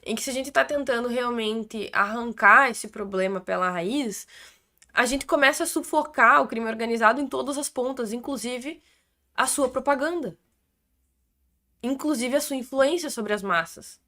em que se a gente está tentando realmente arrancar esse problema pela raiz, a gente começa a sufocar o crime organizado em todas as pontas, inclusive a sua propaganda, inclusive a sua influência sobre as massas.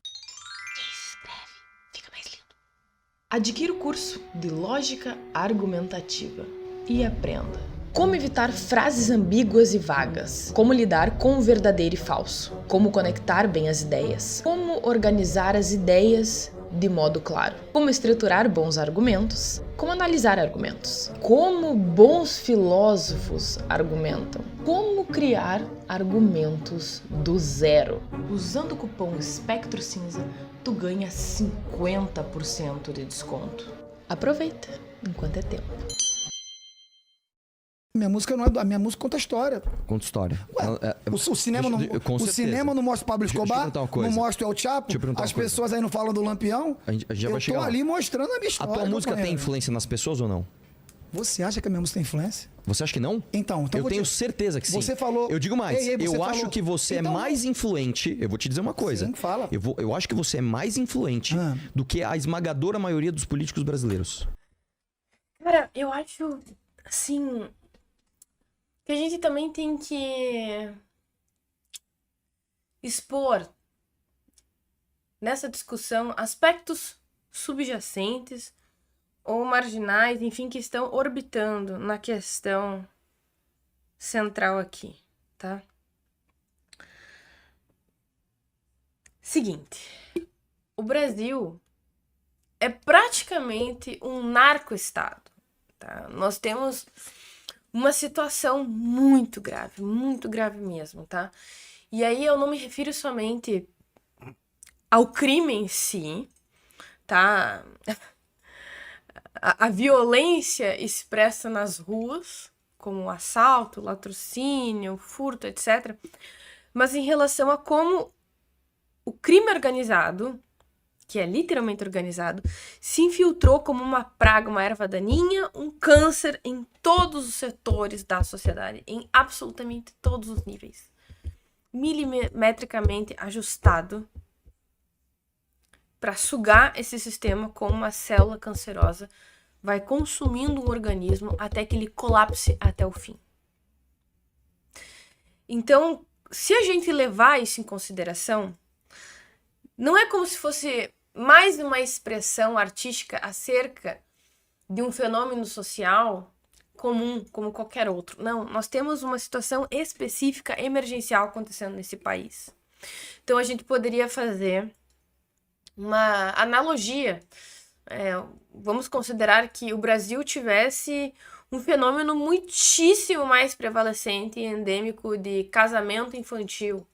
Adquira o curso de Lógica Argumentativa e aprenda como evitar frases ambíguas e vagas, como lidar com o verdadeiro e falso, como conectar bem as ideias, como organizar as ideias de modo claro, como estruturar bons argumentos, como analisar argumentos, como bons filósofos argumentam, como criar argumentos do zero. Usando o cupom Espectro Cinza, tu ganha 50% de desconto. Aproveita enquanto é tempo. Minha música não é. A minha música conta história. Conta história. Ué, o cinema não, com o certeza. cinema não mostra o Pablo Deixa eu Escobar, perguntar uma coisa. não mostra o El Chapo, Deixa eu perguntar as uma coisa. pessoas aí não falam do Lampião. A gente já eu vai chegar tô lá. ali mostrando a minha A história. tua música tem companheiro. influência nas pessoas ou não? Você acha que a minha música tem influência? Você acha que não? Então Eu vou tenho te- certeza que sim. Você falou- Eu digo mais. Ei, ei, você eu acho falou- que você Então- é mais influente. Eu vou te dizer uma coisa. Sim, fala. Eu acho que você é mais influente Ah. do que a esmagadora maioria dos políticos brasileiros. Cara, eu acho, assim, que a gente também tem que expor nessa discussão aspectos subjacentes ou marginais, enfim, que estão orbitando na questão central aqui, tá? Seguinte, o Brasil é praticamente um narco-estado, tá? Nós temos uma situação muito grave mesmo, tá? E aí eu não me refiro somente ao crime em si, tá? A violência expressa nas ruas, como o assalto, latrocínio, furto, etc. Mas em relação a como o crime organizado, que é literalmente organizado, se infiltrou como uma praga, uma erva daninha, um câncer em todos os setores da sociedade, em absolutamente todos os níveis. Milimetricamente ajustado para sugar esse sistema como uma célula cancerosa, vai consumindo um organismo até que ele colapse até o fim. Então, se a gente levar isso em consideração, não é como se fosse mais uma expressão artística acerca de um fenômeno social comum, como qualquer outro. Não, nós temos uma situação específica, emergencial acontecendo nesse país. Então a gente poderia fazer uma analogia. Vamos considerar que o Brasil tivesse um fenômeno muitíssimo mais prevalecente e endêmico de casamento infantil.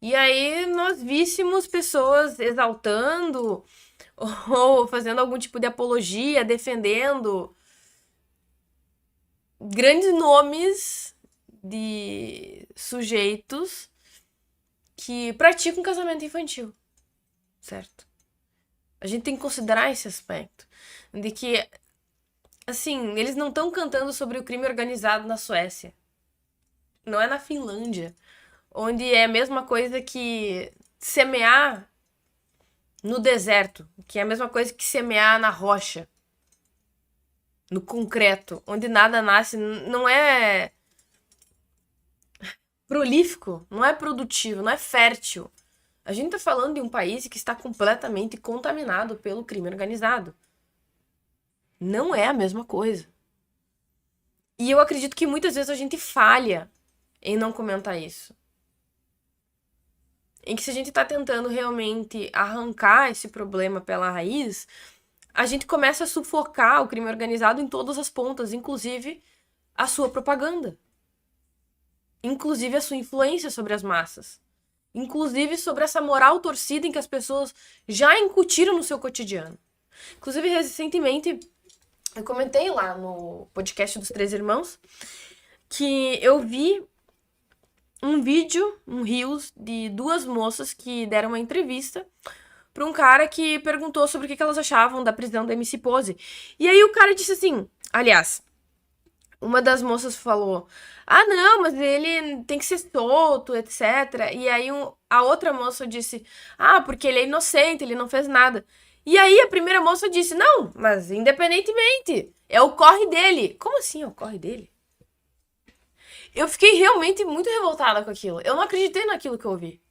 E aí nós víssemos pessoas exaltando ou fazendo algum tipo de apologia, defendendo grandes nomes de sujeitos que praticam casamento infantil, certo? A gente tem que considerar esse aspecto de que, assim, eles não estão cantando sobre o crime organizado na Suécia, não é na Finlândia, onde é a mesma coisa que semear no deserto, que é a mesma coisa que semear na rocha, no concreto, onde nada nasce, não é prolífico, não é produtivo, não é fértil. A gente tá falando de um país que está completamente contaminado pelo crime organizado. Não é a mesma coisa. E eu acredito que muitas vezes a gente falha em não comentar isso. Em que se a gente tá tentando realmente arrancar esse problema pela raiz, a gente começa a sufocar o crime organizado em todas as pontas, inclusive a sua propaganda. Inclusive a sua influência sobre as massas. Inclusive sobre essa moral torcida em que as pessoas já incutiram no seu cotidiano. Inclusive, recentemente, eu comentei lá no podcast dos Três Irmãos que eu vi um vídeo, um Reels, de duas moças que deram uma entrevista para um cara que perguntou sobre o que elas achavam da prisão da MC Pose. E aí o cara disse assim, aliás, uma das moças falou, ah, não, mas ele tem que ser solto, etc. E aí a outra moça disse, ah, porque ele é inocente, ele não fez nada. E aí a primeira moça disse, não, mas independentemente, é o corre dele. Como assim é o corre dele? Eu fiquei realmente muito revoltada com aquilo. Eu não acreditei naquilo que eu ouvi.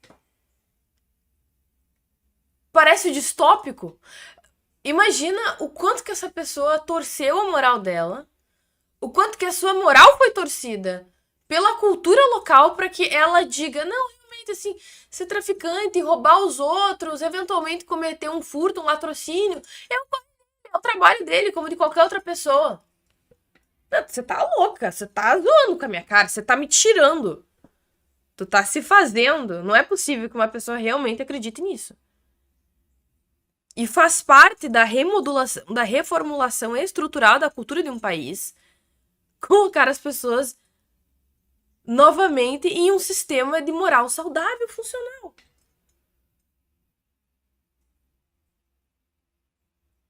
Parece distópico. Imagina o quanto que essa pessoa torceu a moral dela, o quanto que a sua moral foi torcida pela cultura local para que ela diga, não, realmente, assim, ser traficante, roubar os outros, eventualmente cometer um furto, um latrocínio, é o trabalho dele, como de qualquer outra pessoa. Você tá louca, você tá zoando com a minha cara, você tá me tirando. Tu tá se fazendo. Não é possível que uma pessoa realmente acredite nisso. E faz parte da remodulação, da reformulação estrutural da cultura de um país, colocar as pessoas novamente em um sistema de moral saudável, funcional.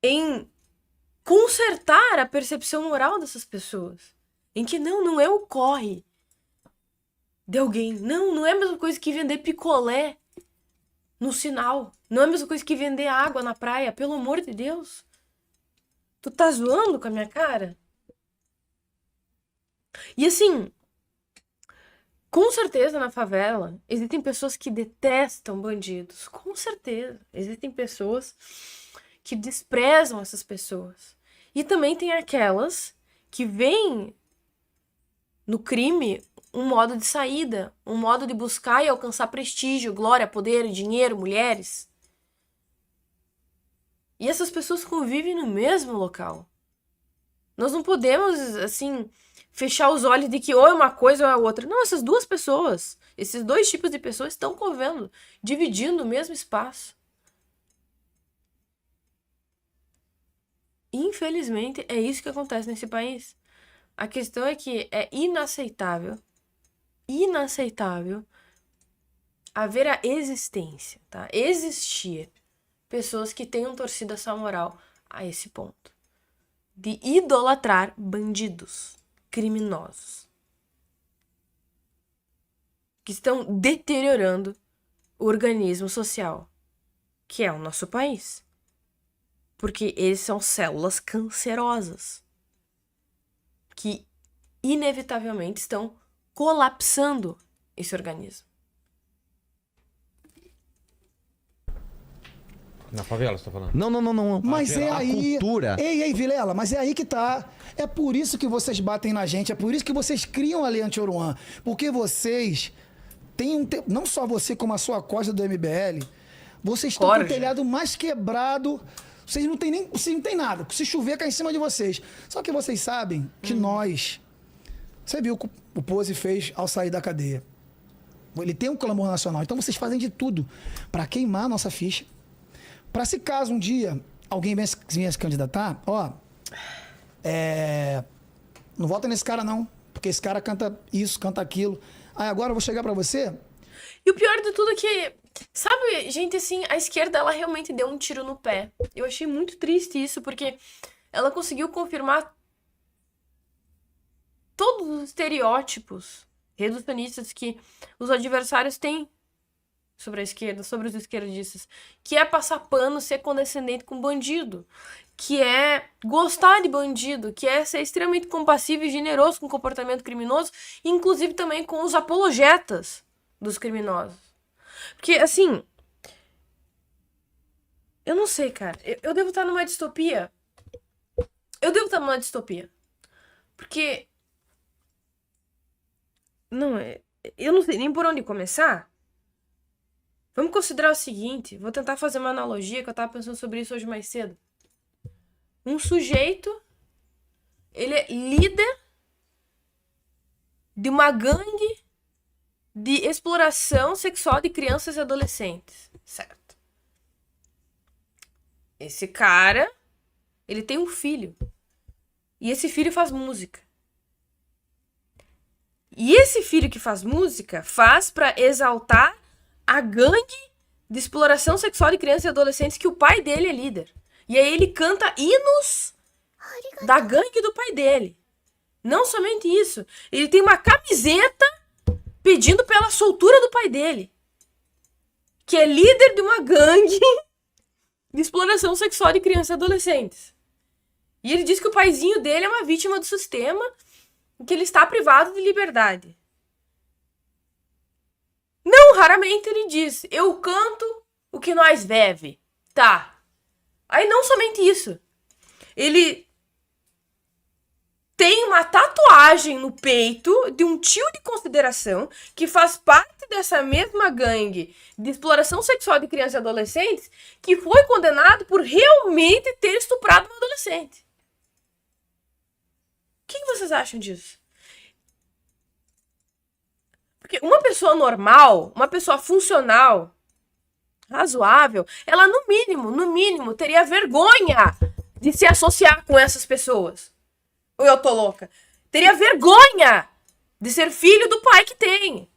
Em consertar a percepção moral dessas pessoas. Em que não é o corre de alguém. Não é a mesma coisa que vender picolé no sinal. Não é a mesma coisa que vender água na praia. Pelo amor de Deus. Tu tá zoando com a minha cara? E assim, com certeza na favela existem pessoas que detestam bandidos. Com certeza. Existem pessoas que desprezam essas pessoas. E também tem aquelas que veem no crime um modo de saída, um modo de buscar e alcançar prestígio, glória, poder, dinheiro, mulheres. E essas pessoas convivem no mesmo local. Nós não podemos, assim, fechar os olhos de que ou é uma coisa ou é outra. Não, essas duas pessoas, esses dois tipos de pessoas estão convivendo, dividindo o mesmo espaço. Infelizmente, é isso que acontece nesse país. A questão é que é inaceitável haver a existência, tá? Existir pessoas que tenham torcido essa moral a esse ponto. De idolatrar bandidos, criminosos. Que estão deteriorando o organismo social, que é o nosso país. Porque eles são células cancerosas que inevitavelmente estão colapsando esse organismo. Na favela, você tá falando? Não. Mas é A aí... cultura. Ei, Vilela, mas é aí que tá. É por isso que vocês batem na gente, é por isso que vocês criam a Lei Anti-Oruan. Porque vocês têm não só você, como a sua costa do MBL, vocês estão com o telhado mais quebrado. Vocês não têm nada. Se chover, cai em cima de vocês. Só que vocês sabem que nós... Você viu o que o Pose fez ao sair da cadeia. Ele tem um clamor nacional. Então vocês fazem de tudo para queimar a nossa ficha. Para se caso um dia alguém venha se candidatar, não vota nesse cara não. Porque esse cara canta isso, canta aquilo. Aí agora eu vou chegar para você... E o pior de tudo é que, sabe, gente, assim, a esquerda, ela realmente deu um tiro no pé. Eu achei muito triste isso, porque ela conseguiu confirmar todos os estereótipos reducionistas que os adversários têm sobre a esquerda, sobre os esquerdistas, que é passar pano, ser condescendente com bandido, que é gostar de bandido, que é ser extremamente compassivo e generoso com o comportamento criminoso, inclusive também com os apologetas dos criminosos. Porque, assim, eu não sei, cara. Eu devo estar numa distopia. Porque... eu não sei nem por onde começar. Vamos considerar o seguinte. Vou tentar fazer uma analogia, que eu tava pensando sobre isso hoje mais cedo. Um sujeito, ele é líder de uma gangue de exploração sexual de crianças e adolescentes, certo? Esse cara, ele tem um filho. E esse filho faz música. E esse filho que faz música faz pra exaltar a gangue de exploração sexual de crianças e adolescentes que o pai dele é líder. E aí ele canta hinos da gangue do pai dele. Não somente isso. Ele tem uma camiseta pedindo pela soltura do pai dele, que é líder de uma gangue de exploração sexual de crianças e adolescentes. E ele diz que o paizinho dele é uma vítima do sistema e que ele está privado de liberdade. Não raramente ele diz, eu canto o que nós deve. Tá. Aí não somente isso. Ele tem uma tatuagem no peito de um tio de consideração que faz parte dessa mesma gangue de exploração sexual de crianças e adolescentes que foi condenado por realmente ter estuprado um adolescente. O que vocês acham disso? Porque uma pessoa normal, uma pessoa funcional, razoável, ela no mínimo, teria vergonha de se associar com essas pessoas. Ou eu tô louca? Teria vergonha de ser filho do pai que tem.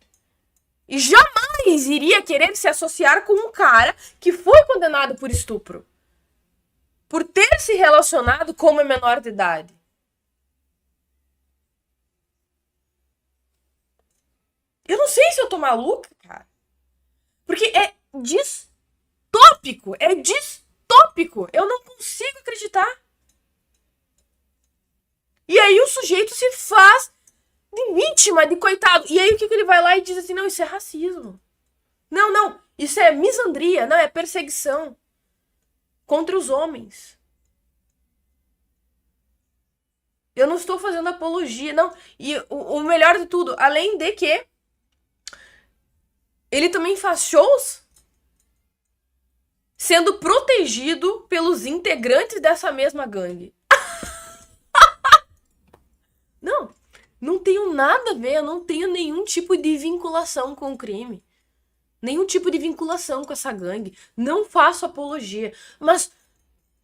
E jamais iria querer se associar com um cara que foi condenado por estupro. Por ter se relacionado com uma menor de idade. Eu não sei se eu tô maluca, cara. Porque é distópico. É distópico. Eu não consigo acreditar. E aí o sujeito se faz de vítima, de coitado. E aí o que ele vai lá e diz assim, não, isso é racismo. Não, isso é misandria, não, é perseguição contra os homens. Eu não estou fazendo apologia, não. E o melhor de tudo, além de que ele também faz shows sendo protegido pelos integrantes dessa mesma gangue. Não tenho nada a ver, eu não tenho nenhum tipo de vinculação com o crime. Nenhum tipo de vinculação com essa gangue. Não faço apologia. Mas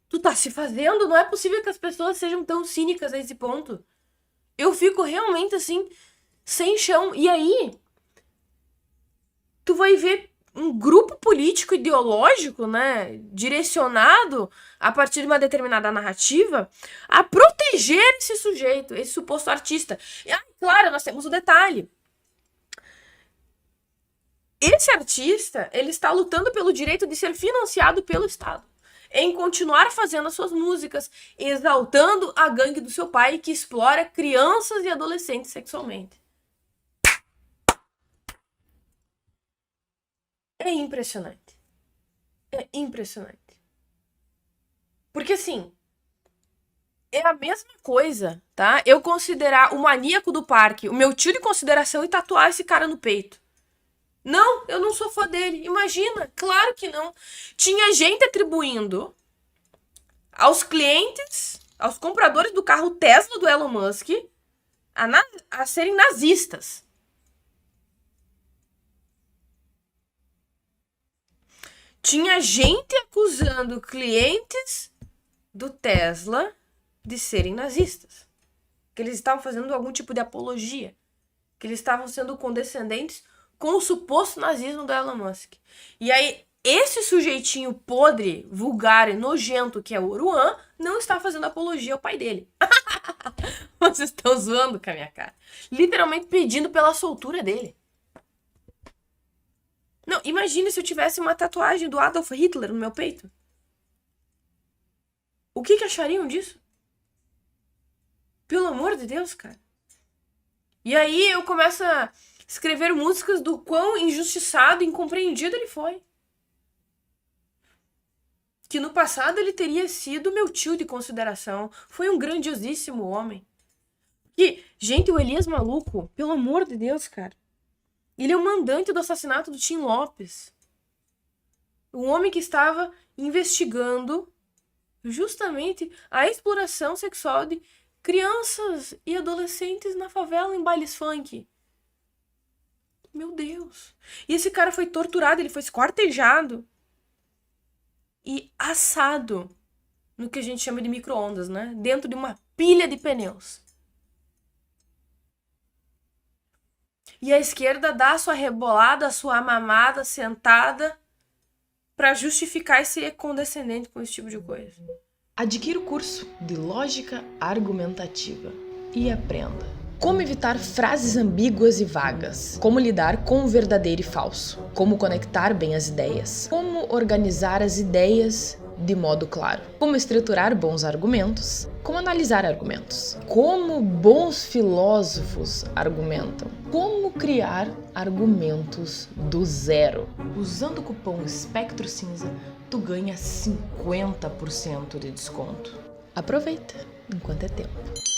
tu tá se fazendo, não é possível que as pessoas sejam tão cínicas a esse ponto. Eu fico realmente assim, sem chão. E aí, tu vai ver um grupo político ideológico, né, direcionado a partir de uma determinada narrativa a proteger esse sujeito, esse suposto artista. E, claro, nós temos o detalhe. Esse artista, ele está lutando pelo direito de ser financiado pelo Estado, em continuar fazendo as suas músicas, exaltando a gangue do seu pai que explora crianças e adolescentes sexualmente. É impressionante. É impressionante. Porque, assim, é a mesma coisa, tá? Eu considerar o maníaco do parque o meu tio de consideração e tatuar esse cara no peito. Não, eu não sou fã dele. Imagina, claro que não. Tinha gente atribuindo aos clientes, aos compradores do carro Tesla do Elon Musk, a serem nazistas. Tinha gente acusando clientes do Tesla de serem nazistas. Que eles estavam fazendo algum tipo de apologia. Que eles estavam sendo condescendentes com o suposto nazismo do Elon Musk. E aí, esse sujeitinho podre, vulgar e nojento que é o Oruan, não está fazendo apologia ao pai dele. Vocês estão zoando com a minha cara. Literalmente pedindo pela soltura dele. Não, imagine se eu tivesse uma tatuagem do Adolf Hitler no meu peito. O que achariam disso? Pelo amor de Deus, cara. E aí eu começo a escrever músicas do quão injustiçado e incompreendido ele foi. Que no passado ele teria sido meu tio de consideração. Foi um grandiosíssimo homem. E, gente, o Elias Maluco, pelo amor de Deus, cara. Ele é o mandante do assassinato do Tim Lopes. Um homem que estava investigando justamente a exploração sexual de crianças e adolescentes na favela em bailes funk. Meu Deus. E esse cara foi torturado, ele foi esquartejado e assado no que a gente chama de micro-ondas, né? Dentro de uma pilha de pneus. E a esquerda dá a sua rebolada, a sua mamada sentada para justificar e ser condescendente com esse tipo de coisa. Adquira o curso de Lógica Argumentativa e aprenda. Como evitar frases ambíguas e vagas. Como lidar com o verdadeiro e falso. Como conectar bem as ideias. Como organizar as ideias de modo claro. Como estruturar bons argumentos. Como analisar argumentos. Como bons filósofos argumentam. Como criar argumentos do zero. Usando o cupom Espectro Cinza, tu ganha 50% de desconto. Aproveita enquanto é tempo.